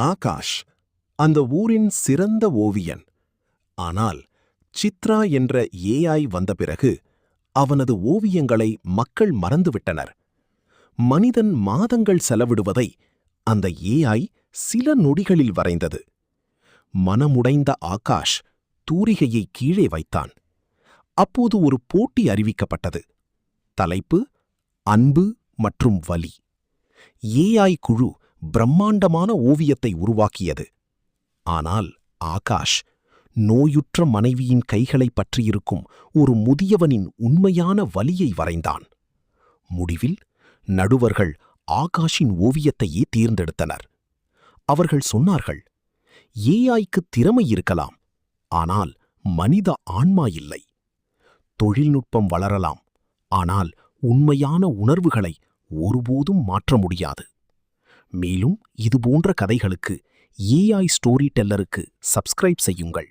ஆகாஷ் அந்த ஊரின் சிறந்த ஓவியன். ஆனால் சித்ரா என்ற ஏஐ வந்த பிறகு அவனது ஓவியங்களை மக்கள் மறந்துவிட்டனர். மனிதன் மாதங்கள் செலவிடுவதை அந்த ஏஐ சில நொடிகளில் வரைந்தது. மனமுடைந்த ஆகாஷ் தூரிகையை கீழே வைத்தான். அப்போது ஒரு போட்டி அறிவிக்கப்பட்டது. தலைப்பு அன்பு மற்றும் வலி. ஏஐ குழு பிரம்மாண்டமான ஓவியத்தை உருவாக்கியது. ஆனால் ஆகாஷ் நோயுற்ற மனைவியின் கைகளை பற்றியிருக்கும் ஒரு முதியவனின் உண்மையான வலியை வரைந்தான். முடிவில் நடுவர்கள் ஆகாஷின் ஓவியத்தையே தேர்ந்தெடுத்தனர். அவர்கள் சொன்னார்கள், ஏஐக்கு திறமை இருக்கலாம், ஆனால் மனித ஆன்மா இல்லை. தொழில்நுட்பம் வளரலாம், ஆனால் உண்மையான உணர்வுகளை ஒருபோதும் மாற்ற முடியாது. மேலும் இதுபோன்ற கதைகளுக்கு ஏஐ ஸ்டோரி டெல்லருக்கு சப்ஸ்கிரைப் செய்யுங்கள்.